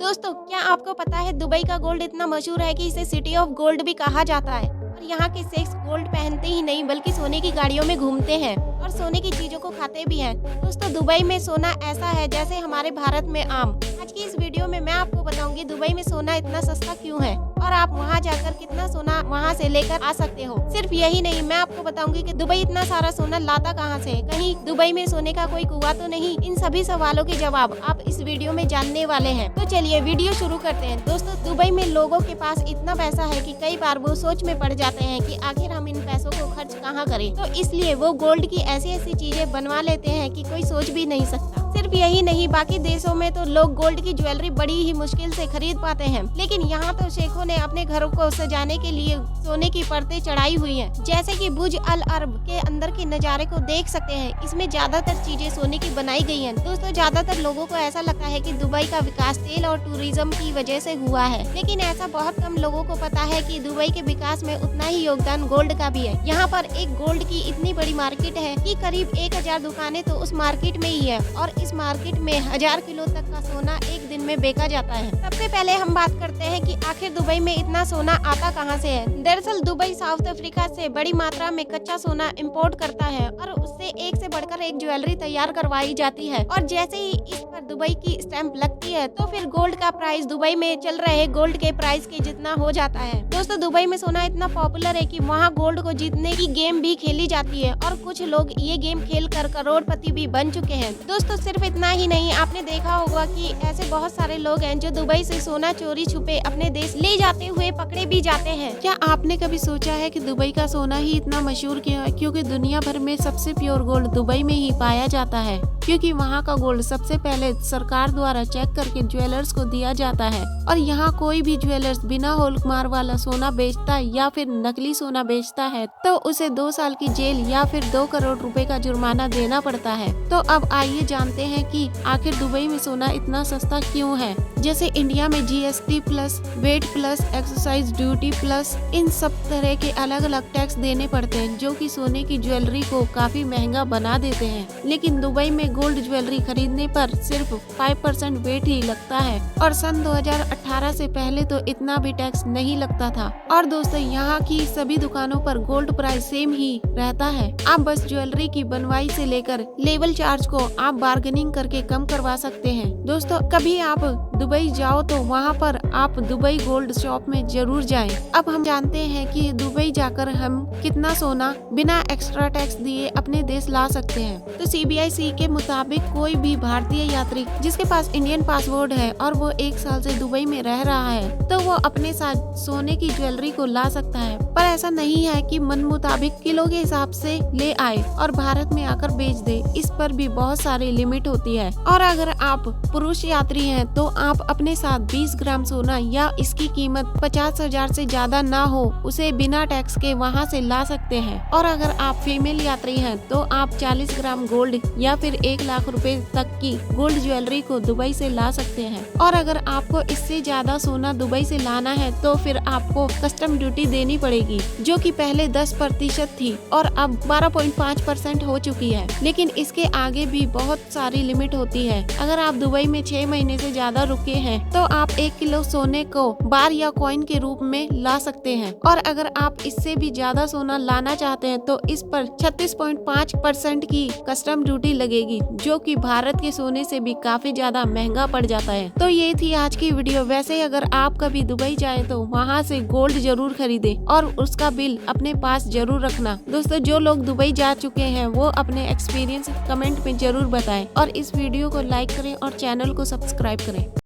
दोस्तों, क्या आपको पता है दुबई का गोल्ड इतना मशहूर है कि इसे सिटी ऑफ गोल्ड भी कहा जाता है। और यहाँ के सेक्स गोल्ड पहनते ही नहीं बल्कि सोने की गाड़ियों में घूमते हैं और सोने की चीजों को खाते भी हैं। दोस्तों, दुबई में सोना ऐसा है जैसे हमारे भारत में आम। आज की इस वीडियो में मैं आपको बताऊंगी दुबई में सोना इतना सस्ता क्यों है और आप वहाँ जाकर कितना सोना वहाँ से लेकर आ सकते हो। सिर्फ यही नहीं, मैं आपको बताऊंगी कि दुबई इतना सारा सोना लाता कहाँ से, कहीं दुबई में सोने का कोई कुआं तो नहीं। इन सभी सवालों के जवाब आप इस वीडियो में जानने वाले हैं। तो चलिए वीडियो शुरू करते हैं। दोस्तों, दुबई में लोगों के पास इतना पैसा है कि कई बार वो सोच में पड़ जाते हैं कि आखिर हम इन पैसों को खर्च कहाँ करें। तो इसलिए वो गोल्ड की ऐसी ऐसी चीजें बनवा लेते हैं कि कोई सोच भी नहीं सकता। सिर्फ यही नहीं, बाकी देशों में तो लोग गोल्ड की ज्वेलरी बड़ी ही मुश्किल से खरीद पाते हैं, लेकिन यहाँ तो शेखों ने अपने घरों को सजाने के लिए सोने की परतें चढ़ाई हुई हैं। जैसे कि बुर्ज अल अरब के अंदर के नज़ारे को देख सकते हैं, इसमें ज्यादातर चीजें सोने की बनाई गई हैं। दोस्तों, ज्यादातर लोगों को ऐसा लगता है कि दुबई का विकास तेल और टूरिज्म की वजह से हुआ है, लेकिन ऐसा बहुत कम लोगों को पता है कि दुबई के विकास में उतना ही योगदान गोल्ड का भी है। यहाँ पर एक गोल्ड की इतनी बड़ी मार्केट है कि करीब 1000 दुकानें तो उस मार्केट में ही है और इस मार्केट में 1000 किलो तक का सोना एक दिन में बेचा जाता है। सबसे पहले हम बात करते हैं कि आखिर दुबई में इतना सोना आता कहां से है। दरअसल दुबई साउथ अफ्रीका से बड़ी मात्रा में कच्चा सोना इंपोर्ट करता है और उससे एक से बढ़कर एक ज्वेलरी तैयार करवाई जाती है और जैसे ही इस पर दुबई की स्टैंप लगती है तो फिर गोल्ड का प्राइस दुबई में चल रहे गोल्ड के प्राइस के जितना हो जाता है। दोस्तों, दुबई में सोना इतना पॉपुलर है कि वहाँ गोल्ड को जीतने की गेम भी खेली जाती है और कुछ लोग ये गेम खेल कर करोड़पति भी बन चुके हैं। दोस्तों, सिर्फ इतना ही नहीं, आपने देखा होगा कि ऐसे बहुत सारे लोग हैं जो दुबई से सोना चोरी छुपे अपने देश ले जाते हुए पकड़े भी जाते हैं। क्या आपने कभी सोचा है कि दुबई का सोना ही इतना मशहूर क्यों है? क्योंकि दुनिया भर में सबसे प्योर गोल्ड दुबई में ही पाया जाता है, क्योंकि वहाँ का गोल्ड सबसे पहले सरकार द्वारा चेक करके ज्वेलर्स को दिया जाता है और यहाँ कोई भी ज्वेलर्स बिना हॉलमार्क वाला सोना बेचता या फिर नकली सोना बेचता है तो उसे 2 साल की जेल या फिर 2 करोड़ रुपए का जुर्माना देना पड़ता है। तो अब आइए जानते हैं कि आखिर दुबई में सोना इतना सस्ता क्यों है। जैसे इंडिया में GST plus, VAT plus, excise duty plus, इन सब तरह के अलग अलग टैक्स देने पड़ते हैं जो कि सोने की ज्वेलरी को काफी महंगा बना देते हैं। लेकिन दुबई में गोल्ड ज्वेलरी खरीदने पर सिर्फ 5% वेट ही लगता है और सन 2018 से पहले तो इतना भी टैक्स नहीं लगता था। और दोस्तों, यहाँ की सभी दुकानों पर गोल्ड प्राइस सेम ही रहता है। आप बस ज्वेलरी की बनवाई से लेकर लेवल चार्ज को आप बार्गेनिंग करके कम करवा सकते हैं। दोस्तों, कभी आप दुबई जाओ तो वहाँ पर आप दुबई गोल्ड शॉप में जरूर जाएं। अब हम जानते हैं कि दुबई जाकर हम कितना सोना बिना एक्स्ट्रा टैक्स दिए अपने देश ला सकते हैं। तो CBIC के मुताबिक कोई भी भारतीय यात्री जिसके पास इंडियन पासपोर्ट है और वो 1 साल से दुबई में रह रहा है तो वो अपने साथ सोने की ज्वेलरी को ला सकता है। पर ऐसा नहीं है कि मन मुताबिक किलो के हिसाब से ले आए और भारत में आकर बेच दे। इस पर भी बहुत सारी लिमिट होती है। और अगर आप पुरुष यात्री हैं तो आप अपने साथ 20 ग्राम सोना या इसकी कीमत 50,000 से ज्यादा ना हो उसे बिना टैक्स के वहाँ से ला सकते हैं। और अगर आप फीमेल यात्री हैं तो आप 40 ग्राम गोल्ड या फिर 1 लाख रुपए तक की गोल्ड ज्वेलरी को दुबई से ला सकते हैं। और अगर आपको इससे ज्यादा सोना दुबई से लाना है तो फिर आपको कस्टम ड्यूटी देनी पड़ेगी, जो कि पहले 10% थी और अब 12.5% हो चुकी है। लेकिन इसके आगे भी बहुत सारी लिमिट होती है। अगर आप दुबई में 6 महीने से ज्यादा रुके हैं तो आप 1 किलो सोने को बार या कॉइन के रूप में ला सकते हैं। और अगर आप इससे भी ज्यादा सोना लाना चाहते हैं तो इस पर 36.5% की कस्टम ड्यूटी लगेगी, जो कि भारत के सोने से भी काफी ज्यादा महंगा पड़ जाता है। तो ये थी आज की वीडियो। वैसे अगर आप कभी दुबई जाए तो वहाँ से गोल्ड जरूर खरीदे और उसका बिल अपने पास जरूर रखना। दोस्तों, जो लोग दुबई जा चुके हैं वो अपने एक्सपीरियंस कमेंट में जरूर बताएं और इस वीडियो को लाइक करें और चैनल को सब्सक्राइब करें।